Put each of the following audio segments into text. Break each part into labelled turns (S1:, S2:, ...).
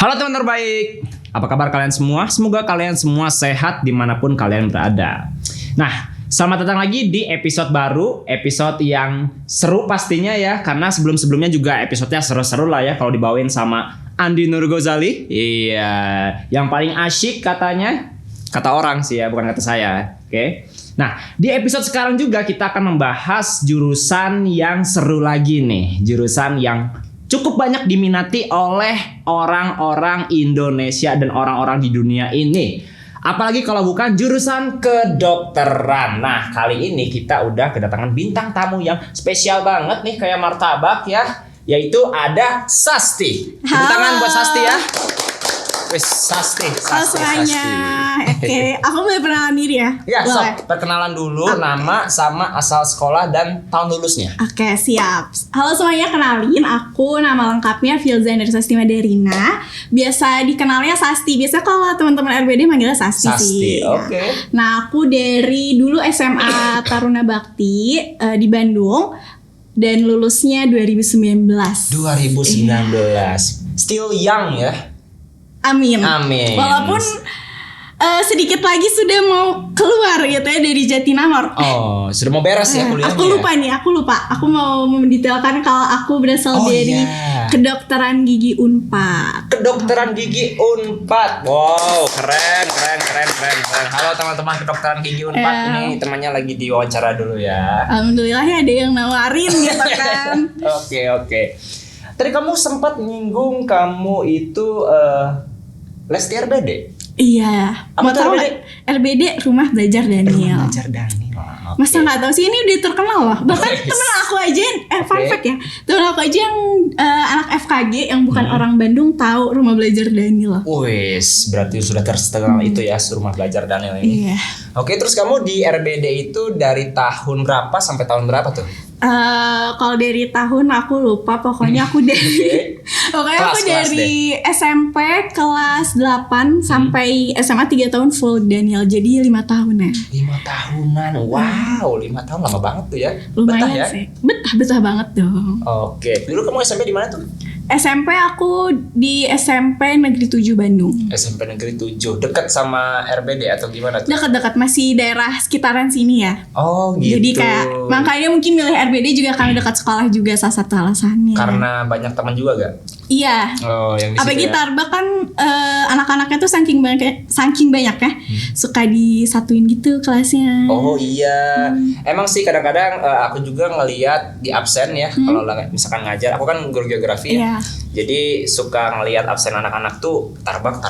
S1: Halo teman terbaik, apa kabar kalian semua? Semoga kalian semua sehat dimanapun kalian berada. Nah, selamat datang lagi di episode baru, episode yang seru pastinya ya, karena sebelum-sebelumnya juga episodenya seru-seru lah ya kalau dibawain sama Andi Nurgozali. Iya, yang paling asyik katanya, kata orang sih ya, bukan kata saya. Oke. Nah, di episode sekarang juga kita akan membahas jurusan yang seru lagi nih, jurusan yang cukup banyak diminati oleh orang-orang Indonesia dan orang-orang di dunia ini. Apalagi kalau bukan jurusan kedokteran. Nah, kali ini kita udah kedatangan bintang tamu yang spesial banget nih, kayak martabak ya. Yaitu ada Sasti. Tepuk tangan buat Sasti ya. Wes, Sasti.
S2: Halo semuanya. Oke, aku boleh perkenalan diri ya?
S1: Ya, sok. Perkenalan dulu, nama sama asal sekolah dan tahun lulusnya.
S2: Oke, siap. Halo semuanya, kenalin aku nama lengkapnya Filza dari Sasti Maderina. Biasa dikenalnya Sasti. Biasa kalau teman-teman RBD manggilnya Sasti sih.
S1: Oke.
S2: Nah, aku dari dulu SMA Taruna Bakti di Bandung dan lulusnya 2019.
S1: 2019. Still young ya.
S2: Amin.
S1: Amin.
S2: Walaupun sedikit lagi sudah mau keluar gitu ya dari Jatinangor.
S1: Oh, sudah mau beres ya kuliahnya.
S2: Aku lupa. Aku mau mendetailkan kalau aku berasal dari kedokteran gigi Unpad.
S1: Kedokteran gigi Unpad. Wow, keren. Halo teman-teman kedokteran gigi Unpad. Ini temannya lagi diwawancara dulu ya.
S2: Alhamdulillah ya ada yang nawarin gitu kan.
S1: Oke. Tadi kamu sempat nyinggung kamu itu les di RBD.
S2: Iya.
S1: Apa
S2: Mau
S1: tuh
S2: tahu
S1: RBD?
S2: RBD Rumah Belajar Daniel.
S1: Belajar Daniel. Okay.
S2: Masa nggak tahu sih, ini udah terkenal loh. Bahkan temen aku aja, fun fact ya, temen aku aja yang anak FKG yang bukan orang Bandung tahu Rumah Belajar Daniel.
S1: Wes, berarti sudah terkenal itu ya Rumah Belajar Daniel ini.
S2: Iya.
S1: Oke, terus kamu di RBD itu dari tahun berapa sampai tahun berapa tuh?
S2: Kalau dari tahun aku lupa, pokoknya aku dari dari SMP kelas 8 sampai SMA 3 tahun full Daniel. Jadi 5 tahun ya.
S1: 5 tahunan. Wow, 5 tahun lama banget tuh ya.
S2: Lumayan
S1: betah ya?
S2: sih. Betah banget dong.
S1: Oke. Dulu kamu SMP di mana tuh?
S2: SMP aku di SMP Negeri 7 Bandung.
S1: SMP Negeri 7. Dekat sama RBD atau gimana tuh?
S2: Dekat-dekat, masih daerah sekitaran sini ya.
S1: Oh, gitu.
S2: Jadi kayak makanya mungkin milih RBD juga karena dekat sekolah juga salah satu alasannya.
S1: Karena banyak teman juga gak?
S2: Iya.
S1: Oh, yang di situ
S2: apalagi
S1: ya?
S2: Tarbak kan anak-anaknya tuh saking banyak ya, suka disatuin gitu kelasnya.
S1: Oh iya, emang sih kadang-kadang aku juga ngelihat di absen ya, kalau misalkan ngajar, aku kan guru geografi ya. Jadi suka ngelihat absen anak-anak tuh tarbak.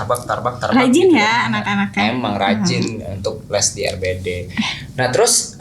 S2: Rajin
S1: gitu
S2: ya anak-anaknya.
S1: Emang rajin untuk les di RBD. Nah terus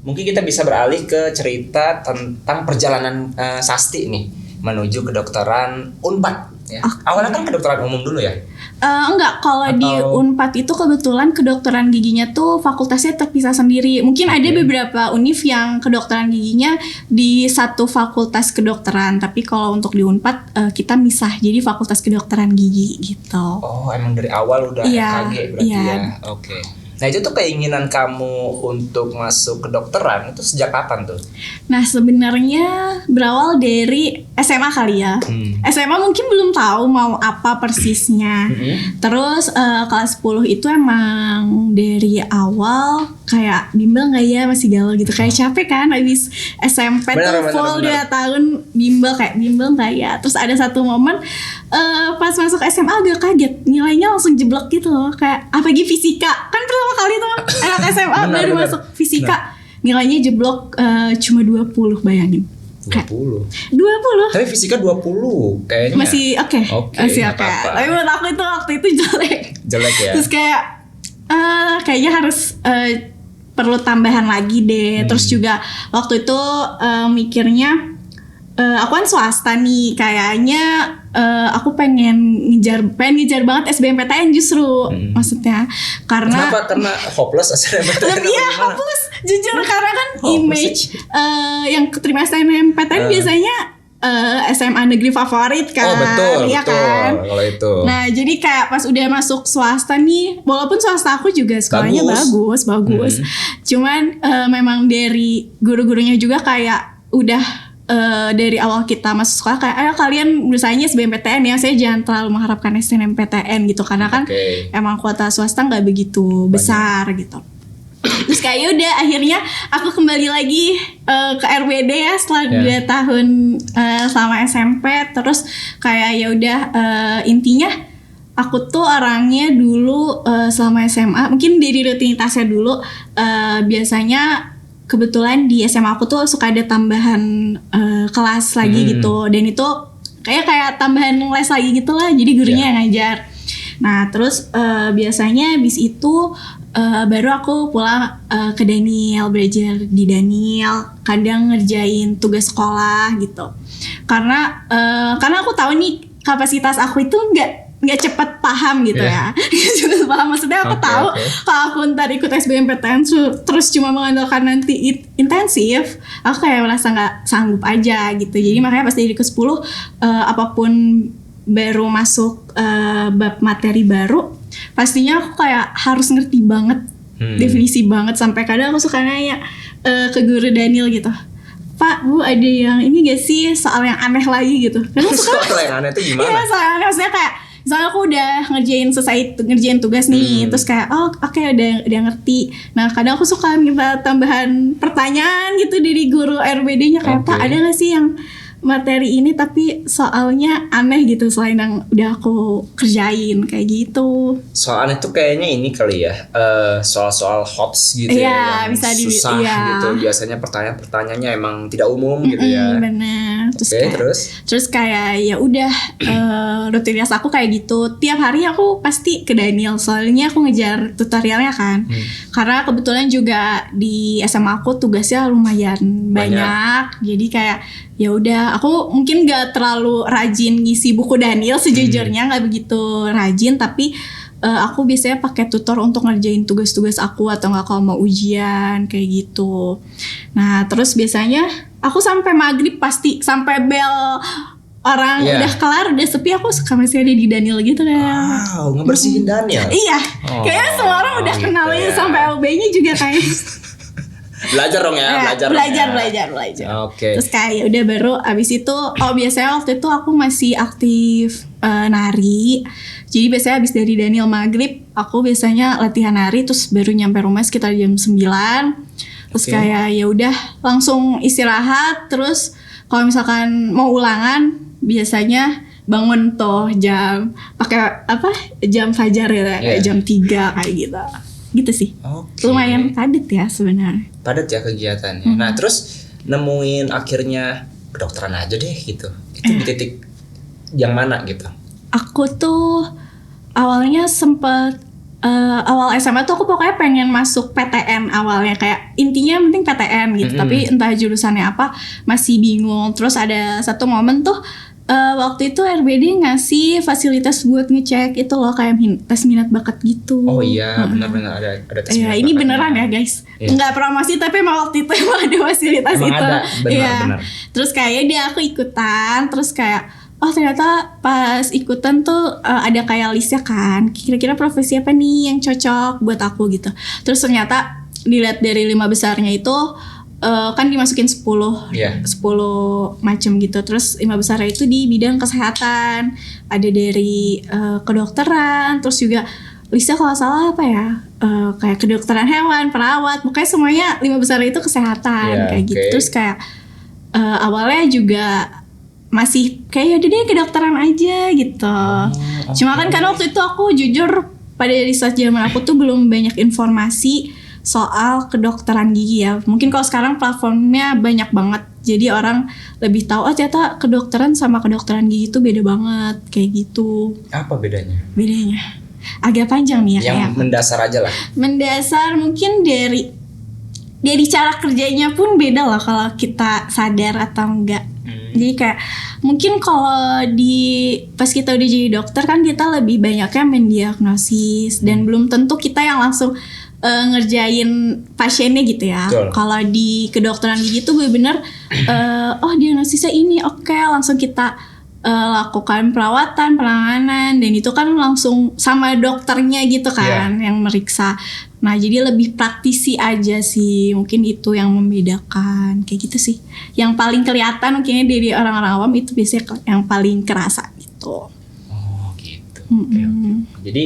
S1: mungkin kita bisa beralih ke cerita tentang perjalanan Sasti nih menuju kedokteran Unpad. Ya. Awalnya kan kedokteran umum dulu ya?
S2: Enggak, kalau di Unpad itu kebetulan kedokteran giginya tuh fakultasnya terpisah sendiri. Mungkin ada beberapa univ yang kedokteran giginya di satu fakultas kedokteran, tapi kalau untuk di Unpad kita misah, jadi fakultas kedokteran gigi gitu.
S1: Oh, emang dari awal udah FKG berarti ya? Oke. Nah itu tuh keinginan kamu untuk masuk kedokteran itu sejak kapan tuh?
S2: Nah sebenarnya berawal dari SMA kali ya. SMA mungkin belum tahu mau apa persisnya. Terus kelas 10 itu emang dari awal kayak bimbel gak ya, masih galau gitu. Kayak capek kan habis SMP tuh full 2 tahun bimbel, kayak bimbel gak ya. Terus ada satu momen pas masuk SMA agak kaget, nilainya langsung jeblok gitu loh. Kayak apalagi fisika, kan pertama kali tuh anak SMA baru masuk fisika, nilainya jeblok cuma 20, bayangin.
S1: 20.
S2: Tapi
S1: fisika 20 kayaknya.
S2: Masih oke. Masih oke. Tapi menurut aku itu waktu itu jelek ya. Terus kayak kayaknya harus perlu tambahan lagi deh. Terus juga waktu itu mikirnya aku kan swasta nih, kayaknya aku pengen ngejar banget SBMPTN justru. Maksudnya karena
S1: Karena hopeless SBMPTN.
S2: Iya, hopeless jujur, karena kan image yang keterima SNMPTN biasanya SMA negeri favorit kan.
S1: Oh betul,
S2: ya
S1: betul
S2: kan?
S1: kalau itu.
S2: Nah jadi kayak pas udah masuk swasta nih, walaupun swasta aku juga sekolahnya bagus. Cuman memang dari guru-gurunya juga kayak udah dari awal kita masuk sekolah kayak ayo kalian berusahanya SBMPTN ya, saya jangan terlalu mengharapkan SNMPTN gitu karena kan emang kuota swasta nggak begitu besar gitu. Terus kayak udah akhirnya aku kembali lagi ke RBD ya setelah 2 tahun selama SMP. Terus kayak ya udah intinya aku tuh orangnya dulu selama SMA mungkin dari rutinitasnya dulu biasanya kebetulan di SMA aku tuh suka ada tambahan kelas lagi gitu, dan itu kayak tambahan les lagi gitu lah, jadi gurunya yang ngajar. Nah terus biasanya abis itu baru aku pulang ke Daniel, belajar di Daniel, kadang ngerjain tugas sekolah gitu. Karena aku tahu nih kapasitas aku itu nggak cepat paham gitu ya. Cepat paham, maksudnya aku tahu kalau aku ntar ikut SBMPTN terus cuma mengandalkan nanti intensif, aku kayak merasa nggak sanggup aja gitu. Jadi makanya pas di ke-10 apapun baru masuk bab materi baru, pastinya aku kayak harus ngerti banget, definisi banget, sampai kadang aku suka nanya ke guru Daniel gitu, Pak, Bu, ada yang ini gak sih soal yang aneh lagi gitu.
S1: Soal yang aneh itu gimana?
S2: Iya, soal yang aneh maksudnya kayak misalnya aku udah ngerjain tugas nih, terus kayak udah ngerti. Nah kadang aku suka minta tambahan pertanyaan gitu dari guru RBD-nya kayak Pak, ada nggak sih yang materi ini tapi soalnya aneh gitu selain yang udah aku kerjain kayak gitu.
S1: Soalnya tuh kayaknya ini kali ya, soal-soal hots gitu
S2: ya,
S1: yang
S2: bisa
S1: susah gitu. Biasanya pertanyaannya emang tidak umum gitu ya.
S2: Bener.
S1: Terus
S2: terus kayak ya udah rutinitas aku kayak gitu. Tiap hari aku pasti ke Daniel, soalnya aku ngejar tutorialnya kan. Karena kebetulan juga di SMA aku tugasnya lumayan banyak. Jadi kayak ya udah, aku mungkin gak terlalu rajin ngisi buku Daniel sejujurnya, gak begitu rajin, tapi aku biasanya pakai tutor untuk ngerjain tugas-tugas aku atau gak kalau mau ujian kayak gitu. Nah terus biasanya aku sampai maghrib pasti, sampai bel orang udah kelar, udah sepi, aku suka masih ada di Daniel gitu kayak.
S1: Wow, ngebersihin Daniel.
S2: Iya, kayaknya semua orang udah kenalin gitu sampai OB-nya juga kayak.
S1: Belajar dong ya,
S2: belajar. Terus kayak udah baru abis itu, biasanya waktu itu aku masih aktif nari. Jadi biasanya abis dari Daniel maghrib, aku biasanya latihan nari, terus baru nyampe rumah sekitar jam 9. Terus kayak ya udah langsung istirahat. Terus kalau misalkan mau ulangan, biasanya bangun tuh jam fajar ya, kayak jam 3 kayak gitu sih. Lumayan padat ya sebenarnya.
S1: Padat ya kegiatannya. Nah terus nemuin akhirnya kedokteran aja deh gitu. Itu di titik yang mana gitu?
S2: Aku tuh awalnya sempet awal SMA tuh aku pokoknya pengen masuk PTN awalnya, kayak intinya penting PTN gitu. Tapi entah jurusannya apa masih bingung. Terus ada satu momen tuh waktu itu RBD ngasih fasilitas buat ngecek itu loh, kayak tes minat bakat gitu.
S1: Oh iya, benar-benar ada tes minat bakat.
S2: Ini beneran ya guys. Nggak promosi tapi emang waktu itu emang ada fasilitas
S1: emang
S2: itu.
S1: Ada, benar.
S2: Terus kayak aku ikutan, terus kayak ternyata pas ikutan tuh ada kayak listnya kan. Kira-kira profesi apa nih yang cocok buat aku gitu. Terus ternyata dilihat dari 5 besarnya itu kan dimasukin 10 macam gitu. Terus 5 besar itu di bidang kesehatan, ada dari kedokteran, terus juga listnya kalau salah apa ya, kayak kedokteran hewan, perawat, pokoknya semuanya 5 besar itu kesehatan kayak gitu. Terus kayak awalnya juga masih kayak udah deh kedokteran aja gitu. Cuma kan karena waktu itu aku jujur pada saat zaman aku tuh belum banyak informasi soal kedokteran gigi ya. Mungkin kalau sekarang platformnya banyak banget, jadi orang lebih tahu ternyata kedokteran sama kedokteran gigi itu beda banget kayak gitu.
S1: Apa bedanya?
S2: Bedanya agak panjang nih ya.
S1: Yang kayak mendasar aja lah. Mendasar
S2: mungkin dari cara kerjanya pun beda lah kalau kita sadar atau enggak. Jadi kayak mungkin kalau pas kita udah jadi dokter kan kita lebih banyaknya mendiagnosis dan belum tentu kita yang langsung ngerjain pasiennya gitu ya. Kalau di kedokteran gigi tuh bener-bener diagnosisnya ini langsung kita lakukan perawatan, penanganan, dan itu kan langsung sama dokternya gitu kan yang meriksa. Nah jadi lebih praktisi aja sih, mungkin itu yang membedakan kayak gitu sih. Yang paling kelihatan mungkin dari orang-orang awam itu biasanya yang paling kerasa gitu.
S1: Oh gitu. Oke. Jadi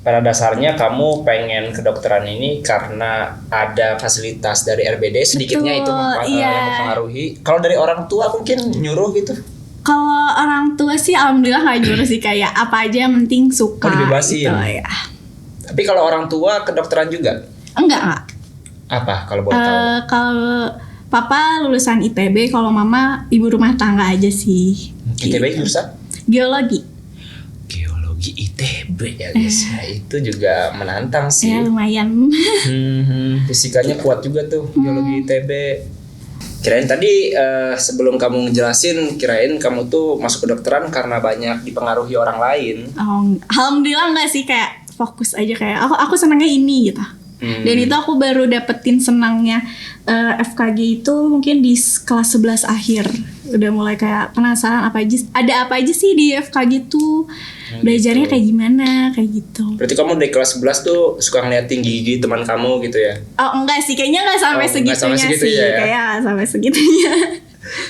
S1: pada dasarnya kamu pengen kedokteran ini karena ada fasilitas dari RBD sedikitnya.
S2: Betul,
S1: itu yang mempengaruhi. Kalau dari orang tua mungkin nyuruh gitu.
S2: Kalau orang tua sih alhamdulillah nggak nyuruh sih, kayak apa aja yang penting suka.
S1: Dibebasin.
S2: Gitu, ya.
S1: Tapi kalau orang tua kedokteran juga?
S2: Enggak.
S1: Apa kalau boleh tahu?
S2: Kalau papa lulusan ITB, kalau mama ibu rumah tangga aja sih.
S1: ITB jurusan?
S2: Geologi.
S1: Geologi ITB ya guys. Itu juga menantang sih.
S2: Ya lumayan.
S1: Fisikanya kuat juga tuh geologi ITB. Kirain tadi sebelum kamu ngejelasin, kirain kamu tuh masuk kedokteran karena banyak dipengaruhi orang lain.
S2: Oh, alhamdulillah enggak sih, kayak fokus aja kayak aku senangnya ini gitu. Dan itu aku baru dapetin senangnya FKG itu mungkin di kelas 11 akhir. Udah mulai kayak penasaran ada apa aja sih di FKG tuh. Belajarnya kayak gimana, kayak gitu.
S1: Berarti kamu dari kelas 11 tuh suka ngeliatin gigi teman kamu gitu ya?
S2: Oh enggak sih, kayaknya enggak sampai segitunya sih.
S1: Ya?
S2: Kayak sampai segitunya.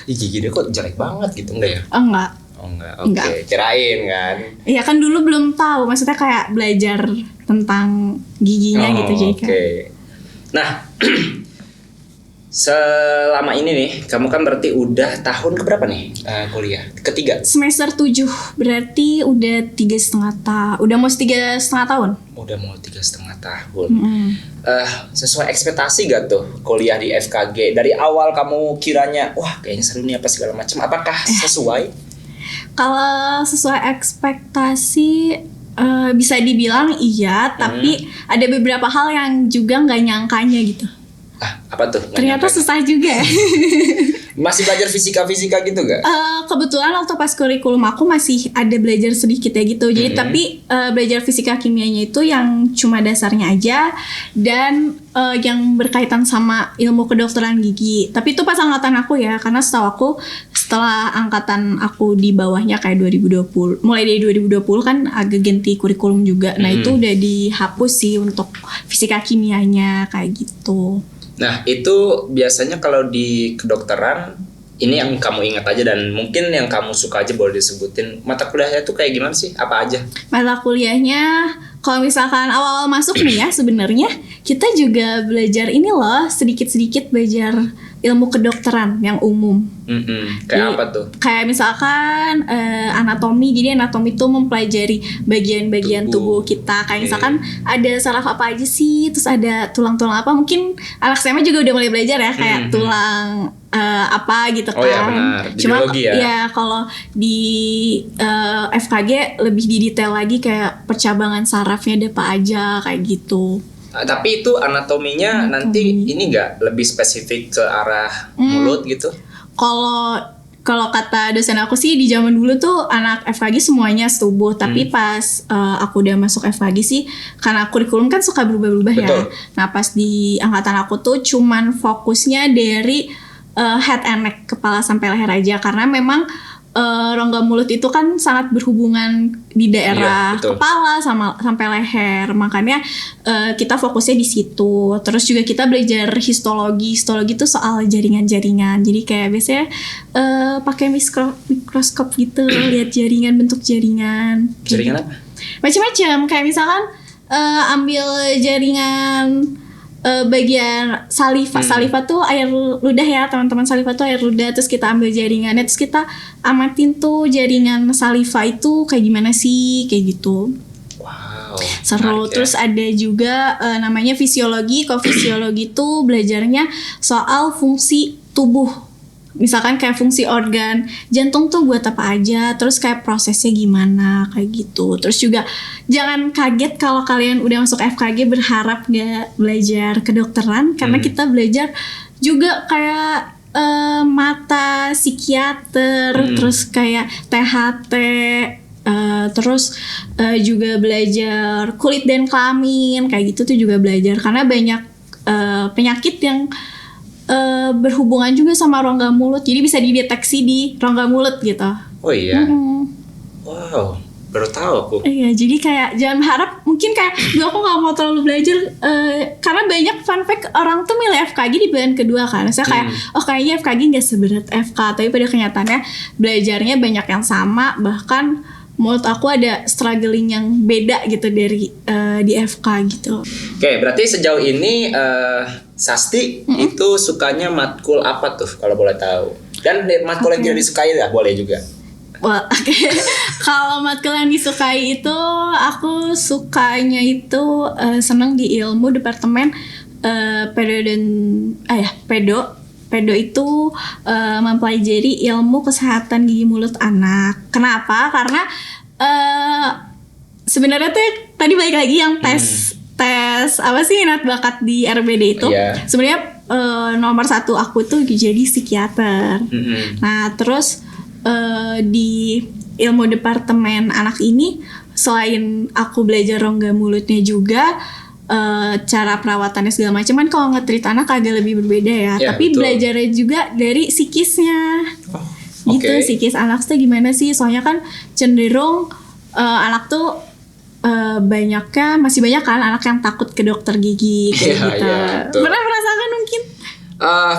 S1: Gigi dia kok jelek banget gitu, enggak ya?
S2: Oh enggak.
S1: Oh enggak, oke. Kirain kan.
S2: Iya kan dulu belum tahu, maksudnya kayak belajar tentang giginya gitu jadi kan.
S1: Oke. Nah, selama ini nih, kamu kan berarti udah tahun keberapa nih kuliah? Ketiga?
S2: Semester 7, berarti udah 3,5 tahun. Udah mau 3,5 tahun?
S1: Udah mau 3,5 tahun. Sesuai ekspektasi gak tuh kuliah di FKG? Dari awal kamu kiranya, wah kayaknya seru nih apa segala macam. Apakah sesuai?
S2: Kalau sesuai ekspektasi bisa dibilang iya, tapi ada beberapa hal yang juga nggak nyangkanya gitu.
S1: Apa tuh?
S2: Ternyata susah juga.
S1: Masih belajar fisika gitu gak?
S2: Kebetulan waktu pas kurikulum aku masih ada belajar sedikit ya gitu. Jadi tapi belajar fisika kimianya itu yang cuma dasarnya aja, dan yang berkaitan sama ilmu kedokteran gigi. Tapi itu pas angkatan aku ya, karena setahu aku setelah angkatan aku di bawahnya kayak 2020, mulai dari 2020 kan agak ganti kurikulum juga. Nah itu udah dihapus sih untuk fisika kimianya kayak gitu.
S1: Nah itu biasanya kalau di kedokteran, ini yang kamu ingat aja dan mungkin yang kamu suka aja boleh disebutin. Mata kuliahnya tuh kayak gimana sih? Apa aja?
S2: Mata kuliahnya kalau misalkan awal-awal masuk nih ya, sebenarnya kita juga belajar ini loh, sedikit-sedikit belajar ilmu kedokteran yang umum.
S1: Kayak apa tuh?
S2: Kayak misalkan anatomi. Jadi anatomi itu mempelajari bagian-bagian tubuh kita. Kayak misalkan ada saraf apa aja sih, terus ada tulang-tulang apa. Mungkin anak SMA juga udah mulai belajar ya, kayak tulang apa gitu kan.
S1: Oh ya benar. Di
S2: Cuma
S1: biologi ya.
S2: Ya kalau di FKG lebih didetail lagi, kayak percabangan sarafnya ada apa aja kayak gitu.
S1: Tapi itu anatominya nanti ini nggak lebih spesifik ke arah mulut gitu?
S2: Kalau kata dosen aku sih di zaman dulu tuh anak FKG semuanya setubuh, tapi pas aku udah masuk FKG sih, karena kurikulum kan suka berubah-ubah ya. Nah pas di angkatan aku tuh cuman fokusnya dari head and neck, kepala sampai leher aja, karena memang rongga mulut itu kan sangat berhubungan di daerah kepala sama sampai leher, makanya kita fokusnya di situ. Terus juga kita belajar histologi itu soal jaringan-jaringan. Jadi kayak biasanya pakai mikroskop gitu, lihat jaringan, bentuk jaringan.
S1: Jaringan apa?
S2: Macam-macam, kayak misalkan ambil jaringan bagian saliva. Saliva tuh air ludah ya teman-teman, saliva tuh air ludah. Terus kita ambil jaringannya, terus kita amatin tuh jaringan saliva itu kayak gimana sih, kayak gitu.
S1: Wow,
S2: seru. Terus ada juga namanya fisiologi. Kalau fisiologi tuh belajarnya soal fungsi tubuh. Misalkan kayak fungsi organ jantung tuh buat apa aja, terus kayak prosesnya gimana, kayak gitu. Terus juga jangan kaget kalau kalian udah masuk FKG berharap gak belajar kedokteran, karena kita belajar juga kayak mata, psikiater, terus kayak THT, terus juga belajar kulit dan kelamin, kayak gitu tuh juga belajar, karena banyak penyakit yang berhubungan juga sama rongga mulut, jadi bisa dideteksi di rongga mulut gitu.
S1: Oh iya. Wow. Baru tahu aku.
S2: Iya, jadi kayak jangan harap mungkin kayak dulu aku nggak mau terlalu belajar karena banyak fun fact orang tuh milih FKG di bulan kedua kan. Saya kayak kayaknya FKG nggak seberat FK, tapi pada kenyataannya belajarnya banyak yang sama, bahkan menurut aku ada struggling yang beda gitu dari di FK gitu.
S1: Oke, berarti sejauh ini Sasti itu sukanya matkul apa tuh kalau boleh tahu? Dan matkul yang tidak disukai ya boleh juga.
S2: Wah, kalau matkul yang disukai itu aku sukanya itu senang di ilmu departemen pedo dan pedo itu mempelajari ilmu kesehatan gigi mulut anak. Kenapa? Karena sebenarnya tuh tadi balik lagi yang tes apa sih minat bakat di RBD itu sebenarnya nomor 1 aku tuh jadi psikiater. Nah terus di ilmu departemen anak ini selain aku belajar rongga mulutnya juga cara perawatannya segala macam kan kalau nge-treat anak agak lebih berbeda ya tapi betul. Belajarnya juga dari psikisnya gitu psikis anak tuh gimana sih soalnya kan cenderung anak tuh masih banyak kan anak yang takut ke dokter gigi kayak gitu. Pernah merasakan mungkin?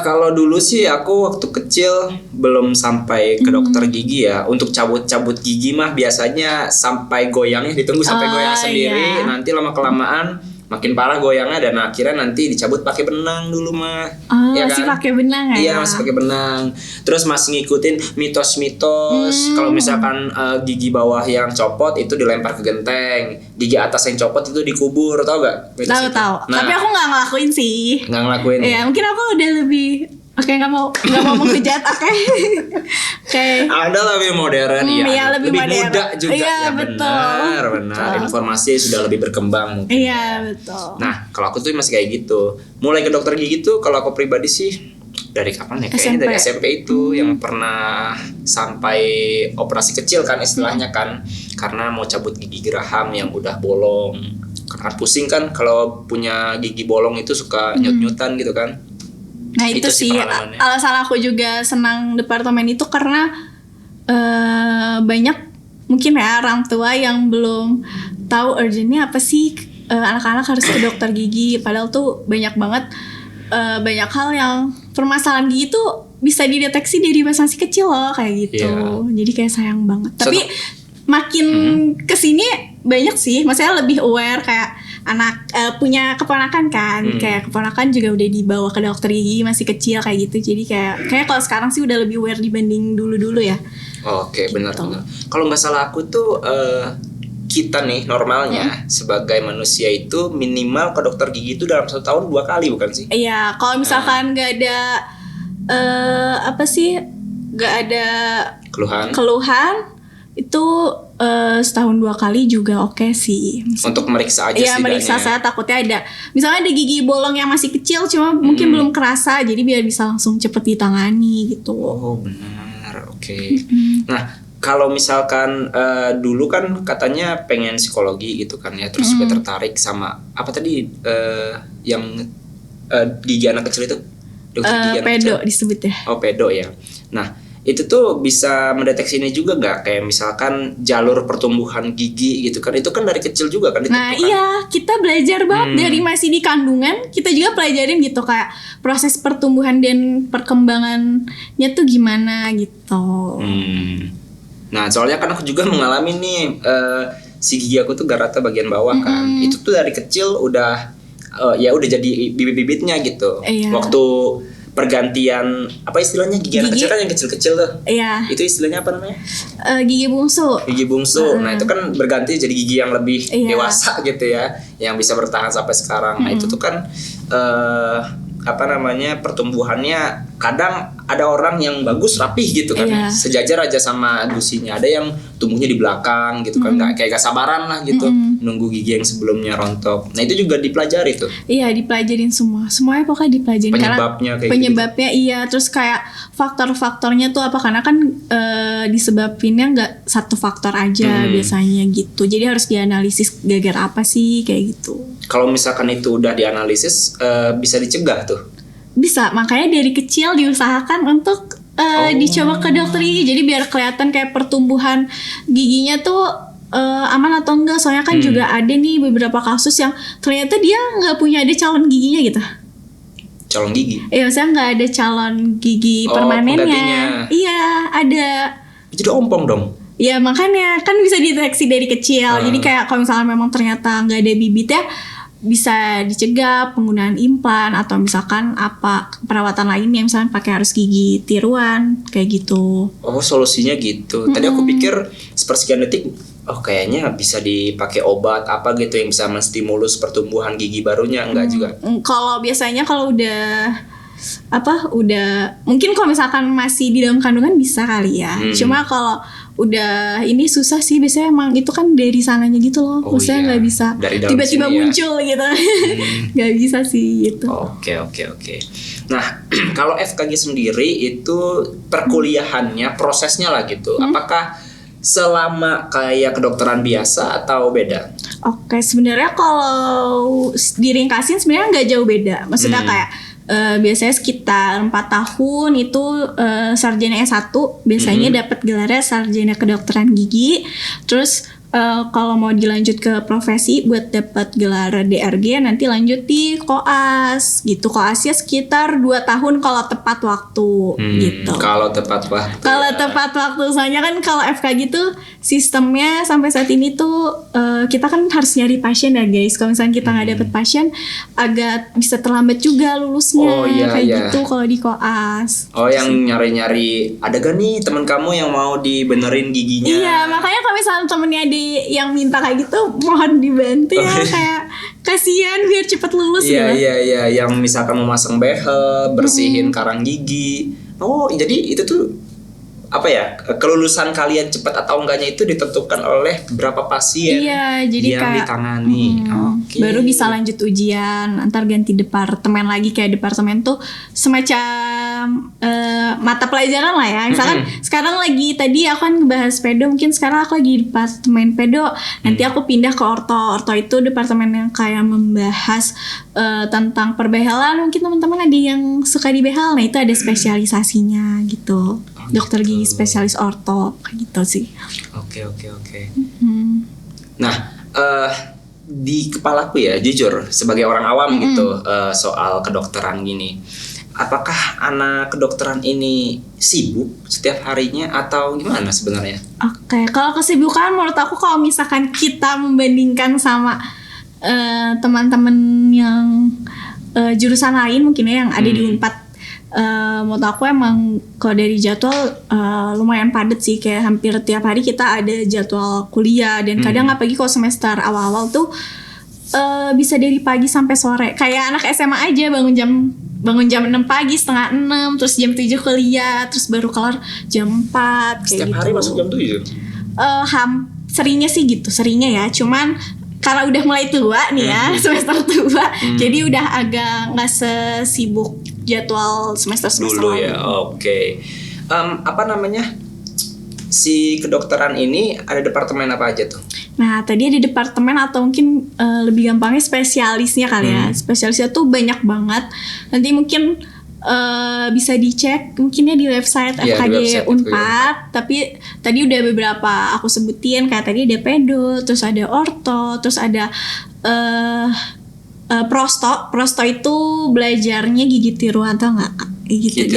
S1: Kalau dulu sih aku waktu kecil belum sampai ke dokter gigi ya. Untuk cabut-cabut gigi mah biasanya sampai goyangnya ditunggu sampai goyang sendiri. Nanti lama-kelamaan makin parah goyangnya dan akhirnya nanti dicabut pakai benang dulu mah.
S2: Ya masih kan? Pakai benang ya?
S1: Iya masih pakai benang. Terus masih ngikutin mitos-mitos. Kalau misalkan gigi bawah yang copot itu dilempar ke genteng, gigi atas yang copot itu dikubur, tau gak?
S2: Tahu. Nah, tapi aku nggak ngelakuin sih.
S1: Nggak ngelakuin.
S2: Iya mungkin aku udah lebih. Oke, nggak mau menghujat. Oke.
S1: Ada lebih modern ya.
S2: Lebih modern.
S1: Muda juga.
S2: Iya, betul.
S1: Benar. Informasi sudah lebih berkembang mungkin.
S2: Iya, betul.
S1: Nah, kalau aku tuh masih kayak gitu. Mulai ke dokter gigi tuh kalau aku pribadi sih dari kapan ya? Kayaknya dari SMP itu yang pernah sampai operasi kecil kan istilahnya kan. Karena mau cabut gigi geraham yang udah bolong. Karena pusing kan kalau punya gigi bolong itu suka nyut-nyutan gitu kan.
S2: Nah itu sih alasan aku juga senang departemen itu karena banyak mungkin ya orang tua yang belum tahu urgentnya apa sih anak-anak harus ke dokter gigi padahal tuh banyak banget banyak hal yang permasalahan gigi tuh bisa dideteksi dari masih kecil loh kayak gitu jadi kayak sayang banget tapi makin kesini banyak sih maksudnya lebih aware kayak anak punya keponakan kan kayak keponakan juga udah dibawa ke dokter gigi masih kecil kayak gitu jadi kayak kalau sekarang sih udah lebih aware dibanding dulu ya.
S1: Oke, benar. Kalau nggak salah aku tuh kita nih normalnya sebagai manusia itu minimal ke dokter gigi itu dalam 1 tahun 2 kali bukan sih?
S2: Iya kalau misalkan nggak ada nggak ada keluhan itu setahun 2 kali juga oke sih.
S1: Untuk meriksa aja
S2: setidaknya. Iya meriksa saya takutnya ada. Misalnya ada gigi bolong yang masih kecil cuma mungkin belum kerasa jadi biar bisa langsung cepet ditangani gitu.
S1: Oh benar, oke. Nah kalau misalkan dulu kan katanya pengen psikologi gitu kan ya terus juga tertarik sama apa tadi yang gigi anak kecil itu?
S2: Dokter gigi pedo kecil. Disebut ya.
S1: Oh pedo ya. Nah itu tuh bisa mendeteksi ini juga nggak kayak misalkan jalur pertumbuhan gigi gitu kan itu kan dari kecil juga kan
S2: nah iya kita belajar banget dari masih di kandungan kita juga pelajarin gitu kayak proses pertumbuhan dan perkembangannya tuh gimana gitu
S1: nah soalnya kan aku juga mengalami nih si gigi aku tuh gak rata bagian bawah kan itu tuh dari kecil udah udah jadi bibit-bibitnya gitu waktu pergantian apa istilahnya gigi anak kecil kan yang kecil-kecil tuh.
S2: Iya.
S1: Itu istilahnya apa namanya?
S2: Gigi bungsu.
S1: Gigi bungsu. Nah, itu kan berganti jadi gigi yang lebih dewasa gitu ya, yang bisa bertahan sampai sekarang. Nah, itu tuh kan pertumbuhannya kadang ada orang yang bagus rapih gitu kan sejajar aja sama gusinya ada yang tumbuhnya di belakang gitu kan kayak gak sabaran lah gitu nunggu gigi yang sebelumnya rontok nah itu juga dipelajari tuh
S2: dipelajarin semuanya pokoknya dipelajarin penyebabnya gitu. Iya terus kayak faktor-faktornya tuh apa karena kan disebabinnya nggak satu faktor aja biasanya gitu jadi harus dianalisis gara-gara apa sih kayak gitu
S1: kalau misalkan itu udah dianalisis bisa dicegah tuh
S2: bisa makanya dari kecil diusahakan untuk dicoba ke dokter gigi jadi biar kelihatan kayak pertumbuhan giginya tuh aman atau enggak. Soalnya kan juga ada nih beberapa kasus yang ternyata dia nggak punya ada calon giginya gitu.
S1: Calon gigi?
S2: Iya, maksudnya nggak ada calon gigi permanennya.
S1: Penggantinya.
S2: Iya, ada.
S1: Jadi ompong dong.
S2: Ya makanya kan bisa dideteksi dari kecil. Jadi kayak kalau misalnya memang ternyata nggak ada bibitnya, bisa dicegah penggunaan implan atau misalkan apa perawatan lainnya, misalnya pakai harus gigi tiruan kayak gitu.
S1: Oh, solusinya gitu. Tadi aku pikir sepersekian detik, kayaknya bisa dipakai obat apa gitu yang bisa menstimulus pertumbuhan gigi barunya. Enggak juga.
S2: Kalau biasanya kalau udah mungkin kalau misalkan masih di dalam kandungan bisa kali ya. Cuma kalau udah ini susah sih, biasanya emang itu kan dari sananya gitu loh. Maksudnya nggak bisa tiba-tiba muncul gitu. Nggak bisa sih gitu.
S1: Oke. Nah, kalau FKG sendiri itu perkuliahannya, prosesnya lah gitu. Apakah selama kayak kedokteran biasa atau beda?
S2: Oke, sebenarnya kalau diringkasin sebenarnya nggak jauh beda. Maksudnya kayak biasanya sekitar 4 tahun itu sarjana S1 biasanya dapat gelarnya sarjana kedokteran gigi. Terus kalau mau dilanjut ke profesi buat dapat gelar DRG nanti lanjut di koas gitu. Koasnya sekitar 2 tahun kalau tepat waktu gitu.
S1: Kalau tepat waktu.
S2: Kalau tepat waktu, soalnya kan kalau FKG tuh sistemnya sampai saat ini tuh kita kan harus nyari pasien ya guys. Kalau misalnya kita nggak dapet pasien agak bisa terlambat juga lulusnya. Gitu kalau di koas.
S1: Yang nyari-nyari ada gak nih teman kamu yang mau dibenerin giginya?
S2: Iya, makanya kalau misalnya temennya ada yang minta kayak gitu mohon dibantu ya. Kayak kasihan biar cepet lulus gitu.
S1: Iya, yang misalkan mau masang behel, bersihin karang gigi. Jadi itu tuh apa ya, kelulusan kalian cepat atau enggaknya itu ditentukan oleh berapa pasien
S2: jadi
S1: yang
S2: kayak,
S1: ditangani.
S2: Baru bisa lanjut ujian, antar ganti departemen lagi. Kayak departemen tuh semacam mata pelajaran lah ya. Misalkan sekarang lagi, tadi aku kan ngebahas pedo, mungkin sekarang aku lagi di departemen pedo, nanti aku pindah ke orto. Orto itu departemen yang kayak membahas tentang perbehelan. Mungkin teman-teman ada yang suka di behel, nah itu ada spesialisasinya gitu. Dokter gigi spesialis orto kayak gitu sih.
S1: Oke. Nah, di kepalaku ya, jujur sebagai orang awam gitu, soal kedokteran gini, apakah anak kedokteran ini sibuk setiap harinya atau gimana sebenarnya? Oke,
S2: kalau kesibukan menurut aku, kalau misalkan kita membandingkan sama teman-teman yang jurusan lain mungkin ya, yang ada di Unpad, menurut aku emang kalau dari jadwal lumayan padat sih. Kayak hampir tiap hari kita ada jadwal kuliah, dan kadang apalagi kalau semester awal-awal tuh bisa dari pagi sampai sore. Kayak anak SMA aja bangun jam 6 pagi, setengah 6, terus jam 7 kuliah, terus baru kelar jam 4 kayak
S1: setiap
S2: gitu.
S1: hari masuk jam 7?
S2: Seringnya sih gitu, ya. Cuman karena udah mulai tua nih ya, semester tua, jadi udah agak nggak sesibuk jadwal semester
S1: dulu ya. Oke. Apa namanya, si kedokteran ini ada departemen apa aja tuh?
S2: Nah, tadi ada departemen atau mungkin lebih gampangnya spesialisnya kali ya. Spesialisnya tuh banyak banget. Nanti mungkin bisa dicek mungkinnya di website FKG Unpad. Tapi tadi udah beberapa aku sebutin, kayak tadi ada pedo, terus ada orto, terus ada prosto itu belajarnya gigi tiruan, tau nggak? Gigi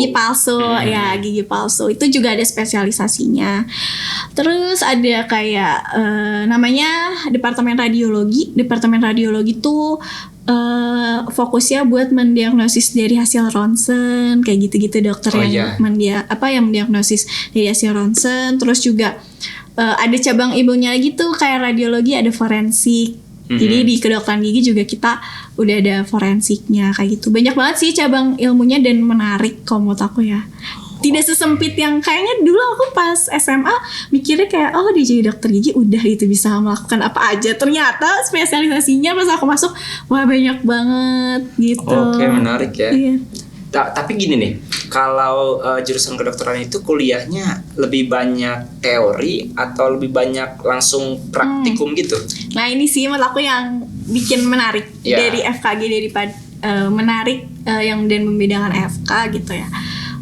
S2: palsu ya, gigi palsu itu juga ada spesialisasinya. Terus ada kayak namanya departemen radiologi. Departemen radiologi tuh fokusnya buat mendiagnosis dari hasil ronsen kayak gitu-gitu, dokter yang mendiagnosis dari hasil ronsen. Terus juga ada cabang ilmunya gitu, kayak radiologi ada forensik. Jadi di kedokteran gigi juga kita udah ada forensiknya kayak gitu. Banyak banget sih cabang ilmunya dan menarik kalau menurut aku ya. Tidak sesempit yang kayaknya dulu aku pas SMA mikirnya kayak dia jadi dokter gigi udah itu bisa melakukan apa aja. Ternyata spesialisasinya pas aku masuk wah banyak banget gitu.
S1: Oke, menarik ya.
S2: Iya.
S1: Tapi gini nih, kalau jurusan kedokteran itu kuliahnya lebih banyak teori atau lebih banyak langsung praktikum gitu?
S2: Nah ini sih menurut aku yang bikin menarik dari FKG, daripada menarik yang dan membedakan FK gitu ya.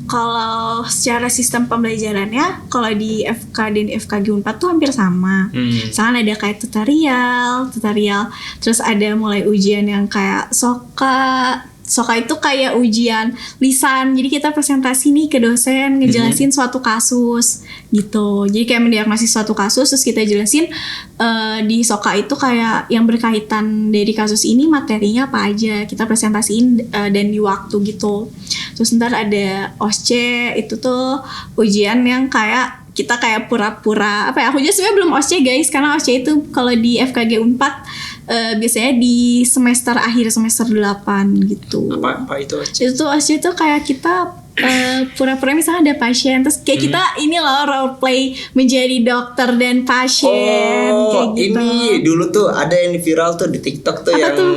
S2: Kalau secara sistem pembelajarannya, kalau di FK dan FKG Unpad tuh hampir sama. Misalkan ada kayak tutorial, terus ada mulai ujian yang kayak Soka itu kayak ujian lisan. Jadi kita presentasi nih ke dosen ngejelasin suatu kasus gitu. Jadi kayak mendiagnosis suatu kasus terus kita jelasin di Soka itu kayak yang berkaitan dari kasus ini materinya apa aja. Kita presentasiin dan di waktu gitu. Terus ntar ada OSC itu tuh ujian yang kayak kita kayak pura-pura apa ya, aku aja sebenarnya belum OSCE guys, karena OSCE itu kalau di FKG Unpad biasanya di semester akhir semester 8 gitu.
S3: Apa itu OSCE?
S2: Itu OSCE itu kayak kita pura-pura misalnya ada pasien, terus kayak kita ini loh role play menjadi dokter dan pasien kayak gitu.
S3: Ini dulu tuh ada yang viral tuh di TikTok tuh. Apa yang tuh?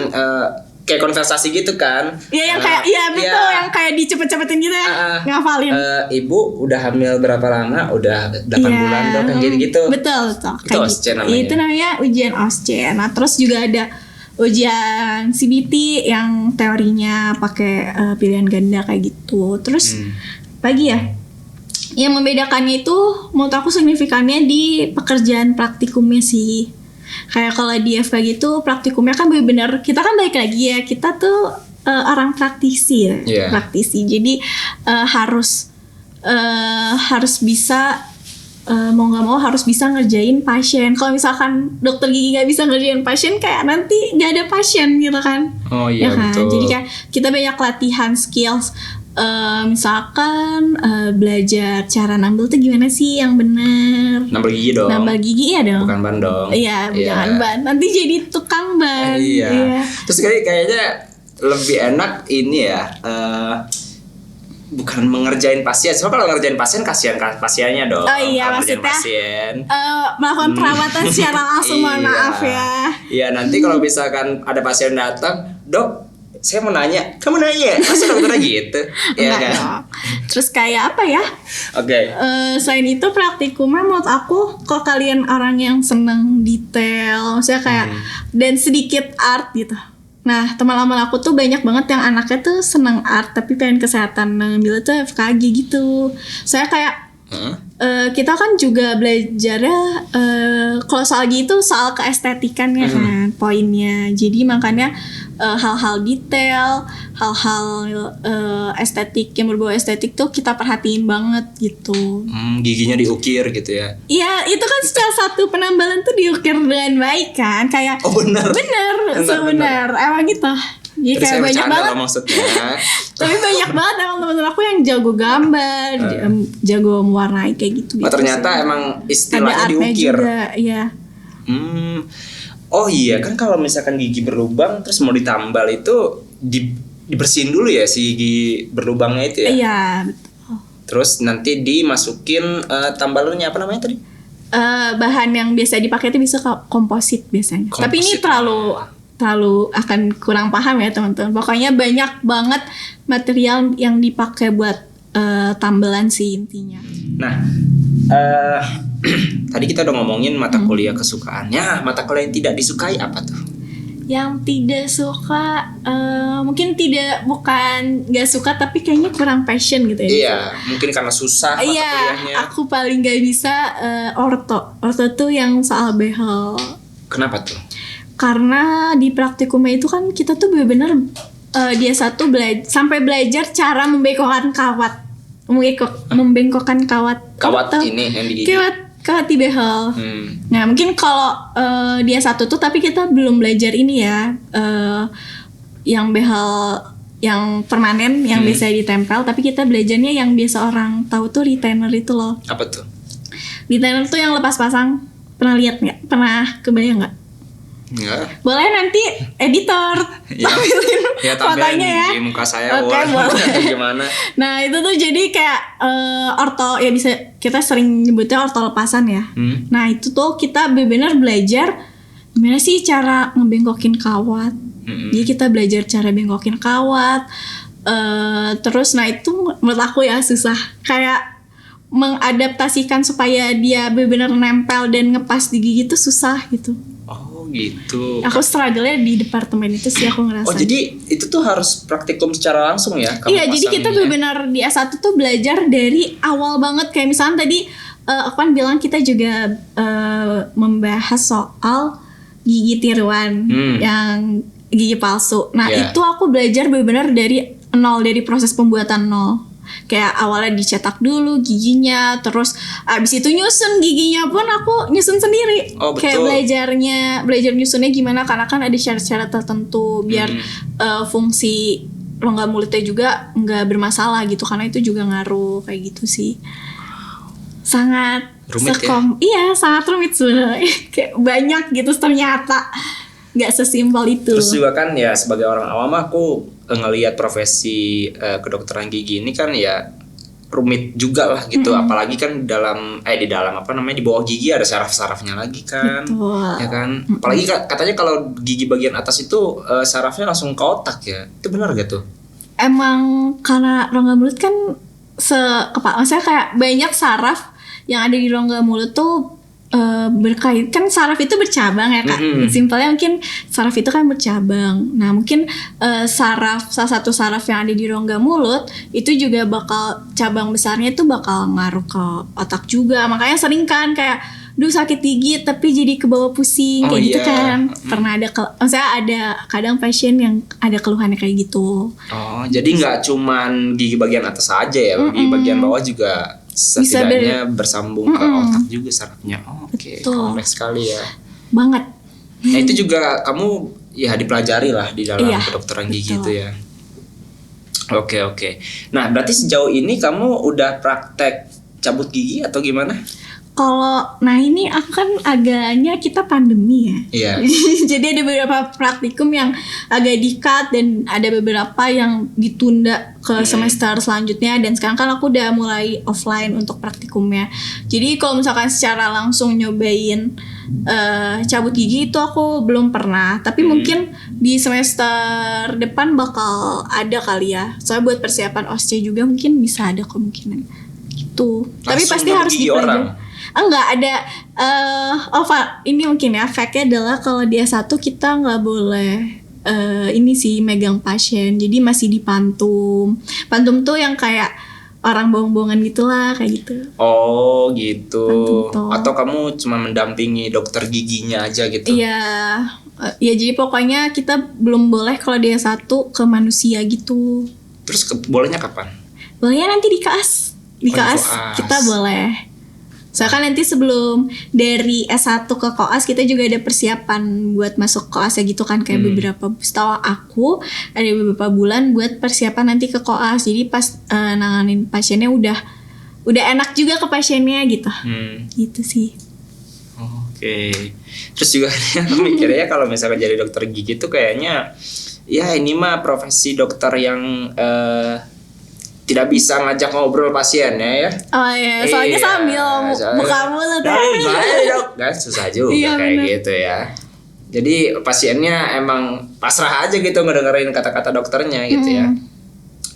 S3: Kayak konversasi gitu kan.
S2: Iya yang kayak betul yang kayak dicepet-cepetin gitu ya. Ngafalin.
S3: Ibu udah hamil berapa lama? Udah 8 bulan dong kan gitu.
S2: Betul.
S3: Itu OSCE namanya.
S2: Itu namanya ujian OSCE. Nah, terus juga ada ujian CBT yang teorinya pakai pilihan ganda kayak gitu. Terus pagi ya. Yang membedakannya itu menurut aku signifikannya di pekerjaan praktikumnya sih. Kayak kalau di FKG itu praktikumnya kan benar-benar kita kan balik lagi ya, kita tuh orang praktisi ya, praktisi. Jadi harus bisa mau nggak mau harus bisa ngerjain pasien. Kalau misalkan dokter gigi nggak bisa ngerjain pasien, kayak nanti nggak ada pasien gitu kan?
S3: Oh iya,
S2: ya kan?
S3: betul.
S2: Jadi kayak kita banyak latihan skills. Misalkan belajar cara nambel tuh gimana sih yang benar.
S3: Nambel gigi dong.
S2: Nambel gigi ya dong.
S3: Bukan ban dong.
S2: Iya, bukan ban. Nanti jadi tukang ban.
S3: Iya. Terus kayaknya lebih enak ini ya. Bukan mengerjain pasien. Soalnya kalau ngerjain pasien kasihan pasiennya dong.
S2: Oh iya, maksudnya
S3: pasien.
S2: Melakukan perawatan secara langsung. Mohon maaf ya.
S3: Iya, nanti kalau misalkan ada pasien datang, "Dok, saya mau nanya." "Kamu nanya?" Masa dokternya gitu? Iya kan?
S2: Terus kayak apa ya?
S3: Oke.
S2: Selain itu praktikumnya menurut aku, kalau kalian orang yang seneng detail, maksudnya kayak dan sedikit art gitu. Nah, teman-teman aku tuh banyak banget yang anaknya tuh seneng art tapi pengen kesehatan, ngambil tuh FKG gitu. Saya kayak kita kan juga belajarnya kalau soal gitu soal keestetikannya kan poinnya. Jadi makanya hal-hal detail, hal-hal estetik yang berbau estetik tuh kita perhatiin banget gitu.
S3: Giginya diukir gitu ya?
S2: Iya, itu kan salah satu penambalan tuh diukir dengan baik kan, kayak.
S3: Oh benar.
S2: Benar, emang gitu. Jadi kayak banyak banget
S3: maksudnya.
S2: Tapi banyak banget emang teman-teman aku yang jago gambar, jago mewarnai kayak gitu.
S3: Oh ternyata emang istilahnya
S2: ada
S3: diukir.
S2: Juga, iya.
S3: Oh iya kan kalau misalkan gigi berlubang terus mau ditambal itu dibersihin dulu ya si gigi berlubangnya itu ya.
S2: Iya betul.
S3: Terus nanti dimasukin tambalannya apa namanya tadi?
S2: Bahan yang biasa dipakai itu bisa komposit biasanya. Tapi ini terlalu akan kurang paham ya teman-teman. Pokoknya banyak banget material yang dipakai buat tambelan sih intinya.
S3: Nah, tadi kita udah ngomongin mata kuliah kesukaannya. Mata kuliah yang tidak disukai apa tuh?
S2: Yang tidak suka mungkin bukan nggak suka tapi kayaknya kurang passion gitu ya.
S3: Iya, mungkin karena susah mata kuliahnya.
S2: Aku paling nggak bisa orto. Orto tuh yang soal behel.
S3: Kenapa tuh?
S2: Karena di praktikumnya itu kan kita tuh benar-benar dia satu sampai belajar cara membengkokkan kawat. Membengkokkan kawat.
S3: Kawat ini yang di gigi.
S2: Kawat di behel. Nah mungkin kalau dia satu tuh tapi kita belum belajar ini ya. Yang behel yang permanen yang biasa ditempel, tapi kita belajarnya yang biasa orang tahu tuh retainer itu loh.
S3: Apa tuh?
S2: Retainer tuh yang lepas pasang. Pernah lihat nggak? Pernah kebayang nggak?
S3: Enggak.
S2: Boleh nanti editor tampilin fotonya ya
S3: di muka saya.
S2: Oke, boleh.
S3: Gimana?
S2: Nah itu tuh jadi kayak orto ya, bisa kita sering nyebutnya orto lepasan ya. Nah itu tuh kita benar-benar belajar gimana sih cara ngebengkokin kawat. Jadi kita belajar cara bengkokin kawat. Terus nah itu menurut aku ya susah, kayak mengadaptasikan supaya dia benar-benar nempel dan ngepas di gigi itu susah gitu.
S3: Oh gitu.
S2: Aku struggle-nya di departemen itu sih aku ngerasa.
S3: Oh jadi itu tuh harus praktikum secara langsung ya? Kamu
S2: Iya, jadi kita
S3: pasangin ya?
S2: benar di S1 tuh belajar dari awal banget. Kayak misalnya tadi aku kan bilang kita juga membahas soal gigi tiruan yang gigi palsu. Nah
S3: Iya.
S2: itu aku belajar benar-benar dari nol, dari proses pembuatan nol. Kayak awalnya dicetak dulu giginya, terus abis itu nyusun giginya pun aku nyusun sendiri.
S3: Oh, betul.
S2: Kayak belajar nyusunnya gimana, karena kan ada syarat-syarat tertentu biar fungsi rongga mulutnya juga nggak bermasalah gitu, karena itu juga ngaruh kayak gitu sih. Sangat
S3: Rumit
S2: Iya, sangat rumit sebenarnya. Kayak banyak gitu ternyata. Nggak sesimpel itu.
S3: Terus juga kan ya sebagai orang awam aku ngelihat profesi kedokteran gigi ini kan ya rumit juga lah gitu. Apalagi kan di dalam apa namanya, di bawah gigi ada saraf-sarafnya lagi kan.
S2: Betul.
S3: Ya kan. Apalagi katanya kalau gigi bagian atas itu sarafnya langsung ke otak ya. Itu benar gak tuh?
S2: Emang karena rongga mulut kan maksudnya kayak banyak saraf yang ada di rongga mulut tuh berkait, kan saraf itu bercabang ya Kak. Simpelnya mungkin saraf itu kan bercabang. Nah mungkin salah satu saraf yang ada di rongga mulut itu juga bakal, cabang besarnya itu bakal ngaruh ke otak juga. Makanya sering kan kayak duh sakit gigi tapi jadi kebawa pusing kayak gitu kan. Pernah ada maksudnya ada kadang pasien yang ada keluhannya kayak gitu.
S3: Oh, jadi nggak cuman gigi bagian atas aja ya, gigi bagian bawah juga setidaknya bersambung ke otak juga sarafnya. Oh, oke. Kompleks sekali ya.
S2: Banget.
S3: Nah itu juga kamu ya dipelajari lah di dalam
S2: Iya,
S3: kedokteran gigi itu ya. Oke. Nah berarti sejauh ini kamu udah praktek cabut gigi atau gimana?
S2: Nah ini aku kan agaknya kita pandemi ya.
S3: Iya.
S2: Jadi ada beberapa praktikum yang agak di-cut dan ada beberapa yang ditunda ke semester selanjutnya, dan sekarang kan aku udah mulai offline untuk praktikumnya. Jadi kalau misalkan secara langsung nyobain cabut gigi itu aku belum pernah, tapi mungkin di semester depan bakal ada kali ya. Soalnya buat persiapan OSCE juga mungkin bisa ada kemungkinan gitu. Tapi
S3: Langsung
S2: pasti
S3: cabut
S2: harus
S3: gigi
S2: dipelajari.
S3: orang?
S2: Enggak ada ini mungkin ya fact-nya adalah kalau di S1 kita nggak boleh ini sih megang pasien, jadi masih dipantum. Pantum tuh yang kayak orang bohong-bohongan gitulah, kayak gitu.
S3: Oh gitu.
S2: Pantum.
S3: Atau kamu cuma mendampingi dokter giginya aja gitu?
S2: Iya, ya jadi pokoknya kita belum boleh kalau di S1 ke manusia gitu.
S3: Terus bolehnya kapan?
S2: Bolehnya nanti di KAS. Di KAS kita boleh. Soalnya kan nanti sebelum dari S1 ke koas kita juga ada persiapan buat masuk koas ya gitu kan, kayak beberapa, setahu aku ada beberapa bulan buat persiapan nanti ke koas. Jadi pas nanganin pasiennya udah enak juga ke pasiennya gitu. Gitu sih.
S3: Oke. Terus juga aku mikirnya kalau misalkan jadi dokter gigi tuh kayaknya ya ini mah profesi dokter yang tidak bisa ngajak ngobrol pasiennya ya.
S2: Oh iya, soalnya sambil buka mulut ya.
S3: Dok, kan susah juga
S2: Iya,
S3: kayak
S2: bener.
S3: gitu ya. Jadi pasiennya emang pasrah aja gitu ngedengerin kata-kata dokternya gitu ya.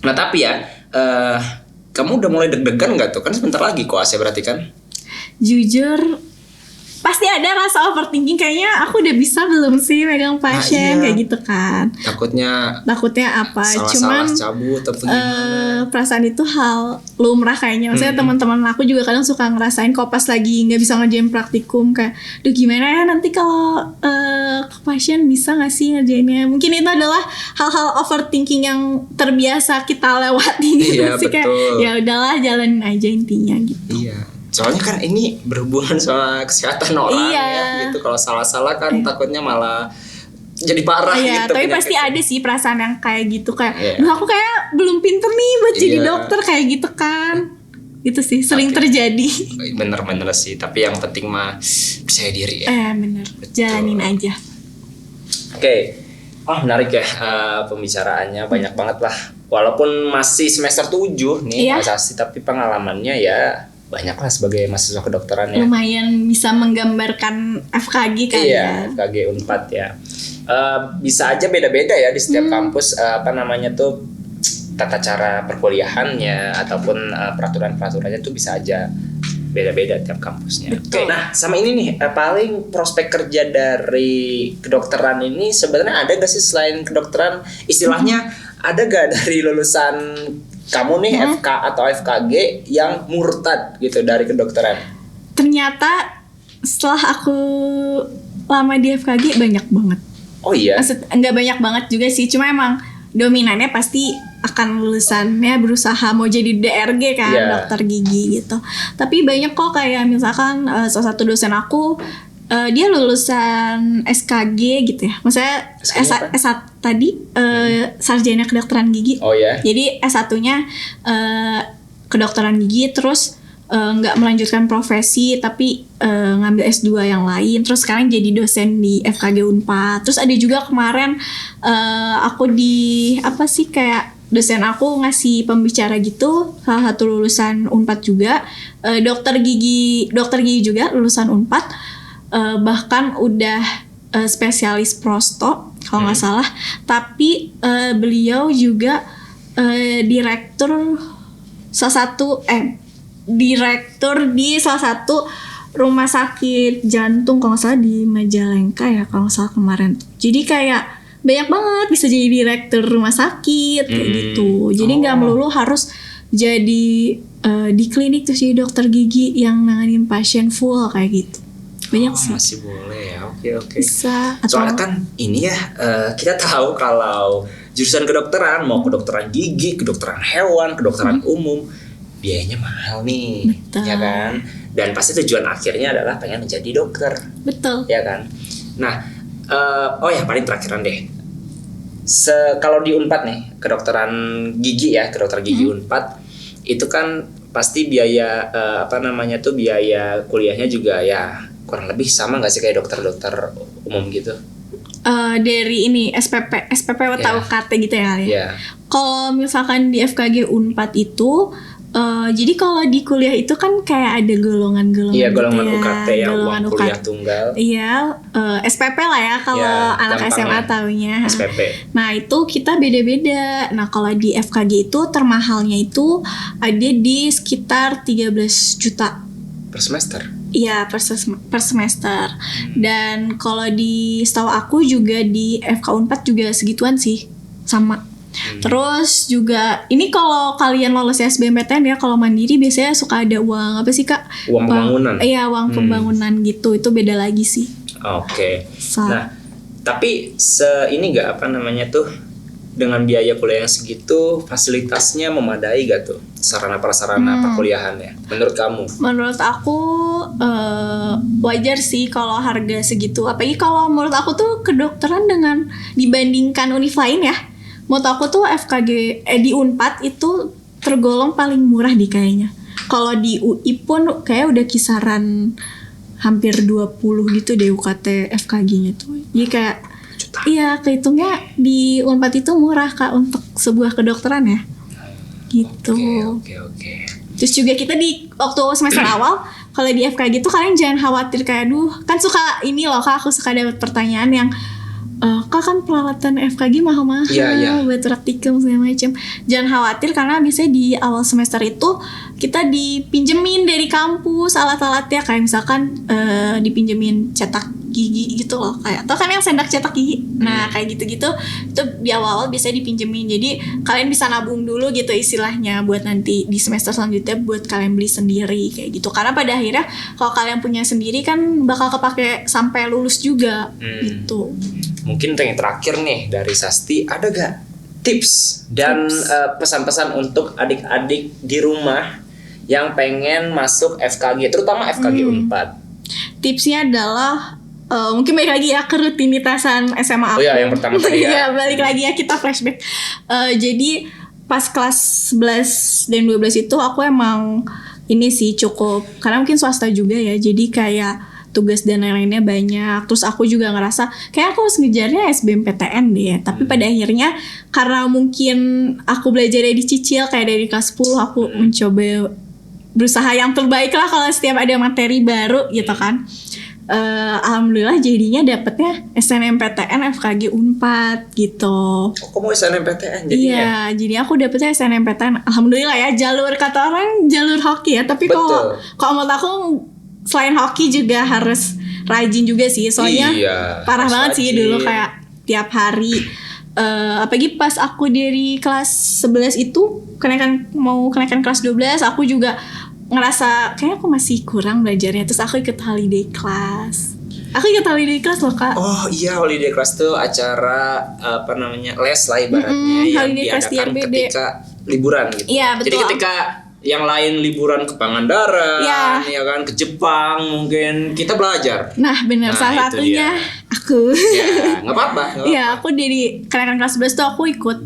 S3: Nah tapi ya, kamu udah mulai deg-degan nggak tuh? Kan sebentar lagi koasnya berarti kan?
S2: Jujur pasti ada rasa overthinking, kayaknya aku udah bisa belum sih megang pasien,
S3: iya.
S2: kayak gitu kan.
S3: Takutnya
S2: apa?
S3: salah cabut atau gimana?
S2: Perasaan itu hal lumrah kayaknya. Maksudnya teman-teman aku juga kadang suka ngerasain kok pas lagi nggak bisa ngerjain praktikum, kayak duh gimana ya nanti kalau ke pasien bisa nggak sih ngerjainnya. Mungkin itu adalah hal-hal overthinking yang terbiasa kita lewati gitu
S3: Iya,
S2: sih. Kayak
S3: betul.
S2: ya udahlah jalanin aja intinya gitu.
S3: Iya. Soalnya kan ini berhubungan sama kesehatan orang
S2: Iya.
S3: ya gitu. Kalau salah-salah kan takutnya malah jadi parah
S2: Iya,
S3: gitu.
S2: tapi pasti
S3: penyakitnya.
S2: ada sih perasaan yang kayak gitu, kayak
S3: Iya.
S2: duh aku kayak belum pinter nih buat jadi
S3: Iya.
S2: dokter kayak gitu kan. Gitu sih, sering
S3: Oke.
S2: terjadi.
S3: Bener-bener sih. Tapi yang penting mah percaya diri ya.
S2: Bener, jalanin aja.
S3: Oke. Oh menarik ya pembicaraannya, banyak banget lah. Walaupun masih semester 7 nih
S2: Iya.
S3: asasi, tapi pengalamannya ya banyak lah sebagai mahasiswa kedokteran ya.
S2: Lumayan bisa menggambarkan FKG kan
S3: Iya,
S2: ya.
S3: FKG Unpad ya. Bisa aja beda-beda ya di setiap kampus apa namanya tuh tata cara perkuliahannya ataupun peraturan-peraturannya tuh bisa aja beda-beda tiap kampusnya.
S2: Betul.
S3: Oke, nah sama ini nih, paling prospek kerja dari kedokteran ini sebenarnya ada gak sih selain kedokteran? Istilahnya ada gak dari lulusan kamu nih FK atau FKG yang murtad gitu dari kedokteran?
S2: Ternyata setelah aku lama di FKG banyak banget.
S3: Oh iya.
S2: Enggak banyak banget juga sih, cuma emang dominannya pasti akan lulusannya berusaha mau jadi DRG kan, dokter gigi gitu. Tapi banyak kok kayak misalkan salah satu dosen aku dia lulusan SKG gitu ya. Maksudnya S1 tadi sarjana kedokteran gigi.
S3: Oh ya.
S2: Jadi S1-nya kedokteran gigi, terus nggak melanjutkan profesi tapi ngambil S2 yang lain, terus sekarang jadi dosen di FKG Unpad. Terus ada juga kemarin aku di apa sih kayak dosen aku ngasih pembicara gitu, salah satu lulusan Unpad juga, dokter gigi juga lulusan Unpad, bahkan udah spesialis prosto kalau nggak salah, tapi beliau juga direktur di salah satu rumah sakit jantung kalau nggak salah di Majalengka ya kalau nggak salah kemarin. Jadi kayak banyak banget bisa jadi direktur rumah sakit kayak gitu. Jadi nggak melulu harus jadi di klinik terus jadi dokter gigi yang nanganin pasien full kayak gitu. Banyak sih.
S3: Masih boleh ya. Oke.
S2: Bisa.
S3: Soalnya kan ini ya kita tahu kalau jurusan kedokteran mau kedokteran gigi, kedokteran hewan, kedokteran umum biayanya mahal nih.
S2: Betul.
S3: Ya kan? Dan pasti tujuan akhirnya adalah pengen menjadi dokter.
S2: Betul.
S3: Ya kan? Nah, paling terakhiran deh. Kalau di Unpad nih, kedokteran gigi ya, kedokter gigi Unpad itu kan pasti biaya biaya kuliahnya juga ya kurang lebih sama nggak sih kayak dokter-dokter umum gitu?
S2: Dari ini SPP atau KT gitu ya.
S3: Yeah.
S2: Kalau misalkan di FKG Unpad itu jadi kalau di kuliah itu kan kayak ada golongan-golongan.
S3: Iya, golongan
S2: gitu ya.
S3: UKT yang
S2: golongan
S3: uang kuliah tunggal.
S2: Iya, SPP lah ya kalau anak SMA taunya.
S3: SPP.
S2: Nah itu kita beda-beda. Nah kalau di FKG itu termahalnya itu ada di sekitar 13 juta
S3: Per semester?
S2: Iya per semester. Dan kalau di setahu aku juga di FK Unpad juga segituan sih, sama. Terus juga ini kalau kalian lolos SBMPTN ya, kalau mandiri biasanya suka ada uang apa sih Kak?
S3: Uang pembangunan.
S2: Iya, uang pembangunan gitu. Itu beda lagi sih.
S3: Oke. Nah, tapi ini nggak dengan biaya kuliah yang segitu fasilitasnya memadai gak tuh sarana prasarana perkuliahannya menurut kamu?
S2: Menurut aku wajar sih kalau harga segitu. Apalagi kalau menurut aku tuh kedokteran dengan dibandingkan univ lain ya. Menurut aku tuh FKG di Unpad itu tergolong paling murah di kayaknya. Kalau di UI pun kayak udah kisaran hampir 20 gitu deh UKT FKG-nya tuh. Jadi kayak iya, kehitungnya di Unpad itu murah Kak untuk sebuah kedokteran ya. Gitu.
S3: Oke.
S2: Terus juga kita di waktu semester awal kalau di FKG tuh kalian jangan khawatir kayak kan suka ini loh Kak, aku suka dapat pertanyaan yang Kak kan peralatan FKG mahal-mahal buat praktikum segala macam. Jangan khawatir karena biasanya di awal semester itu kita dipinjemin dari kampus alat-alatnya, kayak misalkan dipinjemin cetak gigi gitu loh, kayak atau kan yang sendak cetak gigi. Nah kayak gitu-gitu itu di awal-awal biasanya dipinjemin. Jadi kalian bisa nabung dulu gitu istilahnya buat nanti di semester selanjutnya buat kalian beli sendiri kayak gitu. Karena pada akhirnya kalau kalian punya sendiri kan bakal kepake sampai lulus juga gitu.
S3: Mungkin yang terakhir nih dari Sasti, ada gak tips dan pesan-pesan untuk adik-adik di rumah yang pengen masuk FKG, terutama FKG Unpad?
S2: Tipsnya adalah mungkin balik lagi ya ke rutinitasan SMA aku.
S3: Oh ya, yang pertama tadi ya.
S2: Balik lagi ya, kita flashback. Jadi pas kelas 11 dan 12 itu aku emang ini sih cukup, karena mungkin swasta juga ya, jadi kayak tugas dan lain-lainnya banyak. Terus aku juga ngerasa kayak aku harus ngejarnya SBMPTN deh. Tapi pada akhirnya karena mungkin aku belajarnya dicicil, kayak dari kelas 10 aku mencoba berusaha yang terbaik lah kalau setiap ada materi baru gitu kan. alhamdulillah jadinya dapetnya SNMPTN FKG Unpad gitu.
S3: Oh, kamu SNMPTN jadinya?
S2: Iya, jadi aku dapetnya SNMPTN. Alhamdulillah ya, jalur kata orang jalur hoki ya. Tapi kalau menurut aku selain hoki juga harus rajin juga sih. Soalnya parah banget sih dulu kayak tiap hari. Apalagi pas aku dari kelas 11 itu kenaikan kelas 12, aku juga ngerasa kayak aku masih kurang belajarnya. Terus aku ikut holiday class. Loh Kak.
S3: Oh iya, holiday class tuh acara les lah ibaratnya yang diadakan ketika liburan gitu.
S2: Iya betul.
S3: Jadi ketika yang lain liburan ke Pangandaran, ya kan, ke Jepang mungkin kita belajar.
S2: Nah benar, salah satunya aku.
S3: Ya nggak apa-apa.
S2: Iya, aku dari kenaikan kelas 11 tuh aku ikut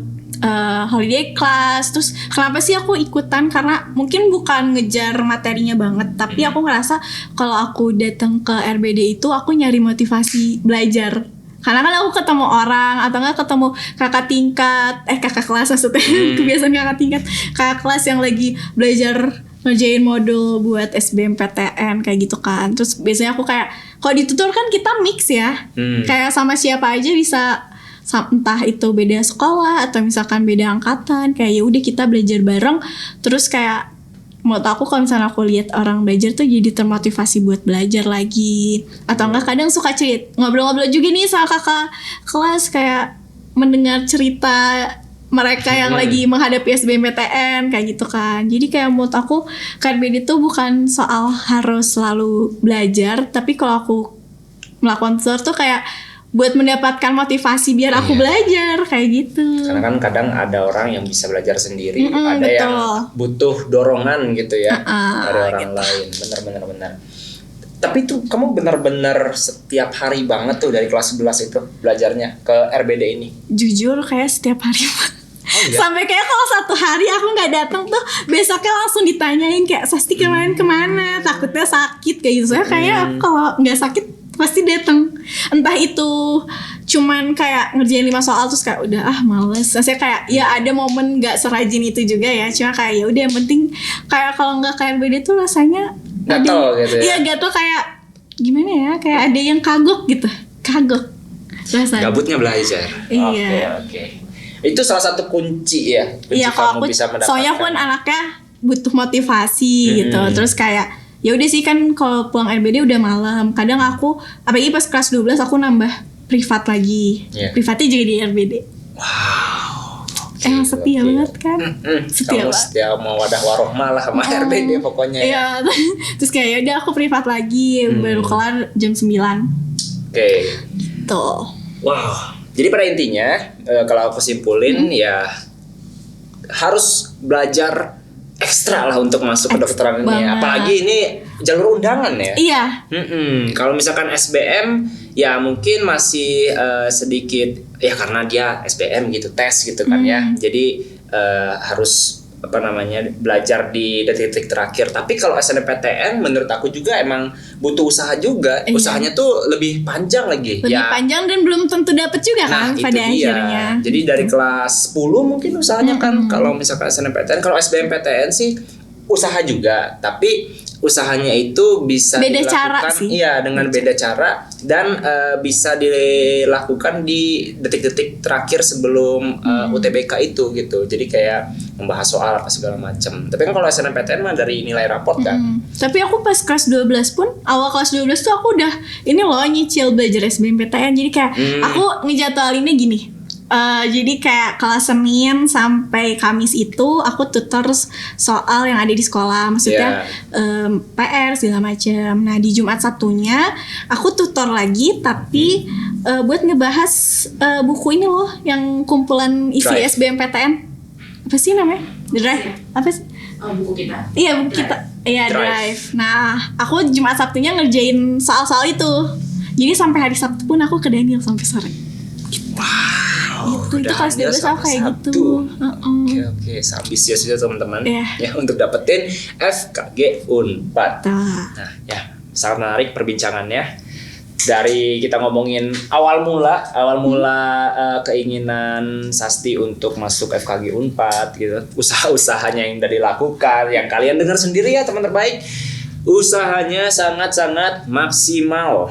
S2: holiday class. Terus kenapa sih aku ikutan? Karena mungkin bukan ngejar materinya banget, tapi aku ngerasa kalau aku datang ke RBD itu aku nyari motivasi belajar. Karena kan aku ketemu orang atau enggak ketemu kakak tingkat, kakak kelas maksudnya. Kebiasaan kakak kelas yang lagi belajar ngerjain modul buat SBMPTN kayak gitu kan. Terus biasanya aku kayak kalau di tutor kan kita mix ya. Kayak sama siapa aja bisa, entah itu beda sekolah atau misalkan beda angkatan, kayak ya udah kita belajar bareng. Terus kayak menurut aku kalau misalnya aku lihat orang belajar tuh jadi termotivasi buat belajar lagi. Atau enggak kadang suka ngobrol-ngobrol juga nih sama kakak kelas, kayak mendengar cerita mereka yang lagi menghadapi SBMPTN kayak gitu kan. Jadi kayak menurut aku KRBD itu bukan soal harus selalu belajar, tapi kalau aku melakukan tutor tuh kayak buat mendapatkan motivasi biar aku belajar kayak gitu.
S3: Karena kan kadang ada orang yang bisa belajar sendiri, ada betul. Yang butuh dorongan gitu ya dari orang gitu. Lain. Benar. Tapi tuh kamu benar-benar setiap hari banget tuh dari kelas 11 itu belajarnya ke RBD ini?
S2: Jujur kayak setiap hari sampai kayak kalau satu hari aku nggak datang tuh besoknya langsung ditanyain kayak Sasti kemarin kemana, takutnya sakit kayak gitu. Soalnya kayak kalau nggak sakit pasti datang. Entah itu cuman kayak ngerjain 5 soal terus kayak udah males. Saya kayak ya ada momen nggak serajin itu juga ya. Cuma kayak ya udah yang penting kayak kalau nggak KRBD tuh rasanya
S3: gatel gitu ya.
S2: Iya gatel kayak gimana ya, kayak ada yang kagok gitu. Rasanya.
S3: Gabutnya belajar.
S2: Iya.
S3: Oke. Itu salah satu kunci ya.
S2: Iya kalau aku
S3: bisa mendapatkan.
S2: soalnya pun anaknya butuh motivasi gitu. Terus kayak ya udah sih kan kalau pulang RBD udah malam. Kadang aku apalagi pas kelas 12 aku nambah privat lagi. Privatnya juga di RBD.
S3: Wow.
S2: Emang setia banget kan?
S3: Kamu setia mau wadah warohmah lah sama RBD pokoknya.
S2: Iya. Terus kayak ya udah aku privat lagi baru kelar jam 9.
S3: Oke.
S2: Tuh.
S3: Wow. Jadi pada intinya kalau aku simpulin ya harus belajar ekstra lah untuk masuk ke kedokteran ini. Apalagi ini jalur undangan ya.
S2: Iya.
S3: Kalau misalkan SBM ya mungkin masih sedikit ya karena dia SBM gitu, tes gitu kan ya. Jadi harus belajar di detik-detik terakhir. Tapi kalau SNMPTN menurut aku juga emang butuh usaha juga. Usahanya tuh lebih panjang lagi.
S2: Lebih panjang dan belum tentu dapet juga kan pada akhirnya.
S3: Jadi dari kelas 10 mungkin usahanya kan kalau misalkan SNMPTN. Kalau SBMPTN sih usaha juga, tapi usahanya itu bisa
S2: beda
S3: dilakukan
S2: cara sih.
S3: Iya, dengan beda cara dan bisa dilakukan di detik-detik terakhir sebelum UTBK itu gitu. Jadi kayak membahas soal apa segala macam. Tapi kan kalau SNMPTN mah dari nilai raport kan.
S2: Tapi aku pas kelas 12 pun, awal kelas 12 tuh aku udah ini loh nyicil belajar SBMPTN. Jadi kayak aku ngejadwalinnya gini. Jadi kayak kelas Senin sampai Kamis itu aku tutor soal yang ada di sekolah, maksudnya PR segala macam. Nah di Jumat Sabtunya aku tutor lagi, tapi buat ngebahas buku ini loh yang kumpulan isi
S3: Drive.
S2: SBMPTN. Apa sih namanya? The Drive. Apa sih?
S4: Buku kita.
S2: Iya buku kita. Iya Drive. Nah aku Jumat Sabtunya ngerjain soal-soal itu. Jadi sampai hari Sabtu pun aku ke Daniel sampai sore. Gitu, itu kelas 12 aku kayak gitu.
S3: Oke, ambisius itu teman-teman ya untuk dapetin FKG Unpad. Nah, ya sangat menarik perbincangannya. Dari kita ngomongin awal mula keinginan Sasti untuk masuk FKG Unpad gitu. Usaha-usahanya yang udah dilakukan, yang kalian dengar sendiri ya teman terbaik. usahanya sangat-sangat maksimal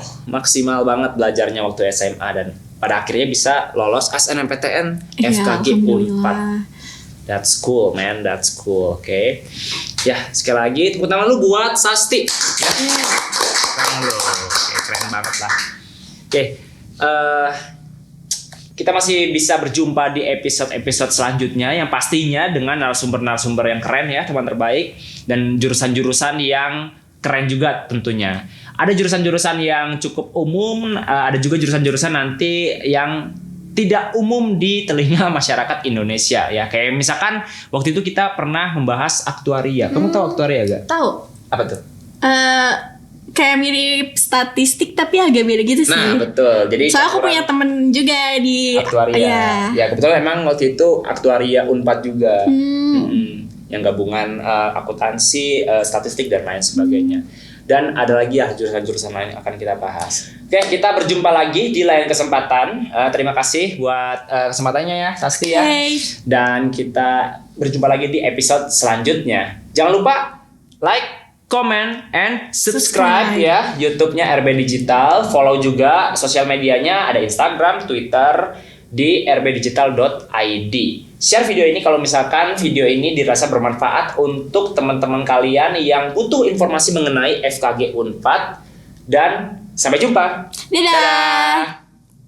S3: banget belajarnya waktu SMA dan pada akhirnya bisa lolos SNMPTN
S2: Iya,
S3: FKG Unpad.
S2: alhamdulillah.
S3: That's cool, man. That's cool. Oke. Ya, sekali lagi tepuk tangan lu buat Sasti. Ya. Tangan lu. Oke, keren banget lah. Oke. Kita masih bisa berjumpa di episode-episode selanjutnya yang pastinya dengan narasumber-narasumber yang keren ya, teman terbaik dan jurusan-jurusan yang keren juga tentunya. Ada jurusan-jurusan yang cukup umum, ada juga jurusan-jurusan nanti yang tidak umum di telinga masyarakat Indonesia ya. Kayak misalkan waktu itu kita pernah membahas aktuaria. Kamu tahu aktuaria gak?
S2: Tahu.
S3: Apa tuh?
S2: Kayak mirip statistik tapi agak beda gitu sih.
S3: Nah, betul. Jadi
S2: soalnya aku punya temen juga di
S3: aktuaria.
S2: Iya.
S3: Ya, kebetulan memang waktu itu aktuaria Unpad juga. Yang gabungan akuntansi, statistik dan lain sebagainya. Dan ada lagi ya jurusan-jurusan lain yang akan kita bahas. Oke, kita berjumpa lagi di lain kesempatan. Terima kasih buat kesempatannya ya, Sasti ya.
S2: Hey.
S3: Dan kita berjumpa lagi di episode selanjutnya. Jangan lupa like, comment, and subscribe ya YouTube-nya RB Digital. Follow juga sosial medianya, ada Instagram, Twitter di rbdigital.id. Share video ini kalau misalkan video ini dirasa bermanfaat untuk teman-teman kalian yang butuh informasi mengenai FKG Unpad. Dan sampai jumpa.
S2: Dadah.
S3: Dadah.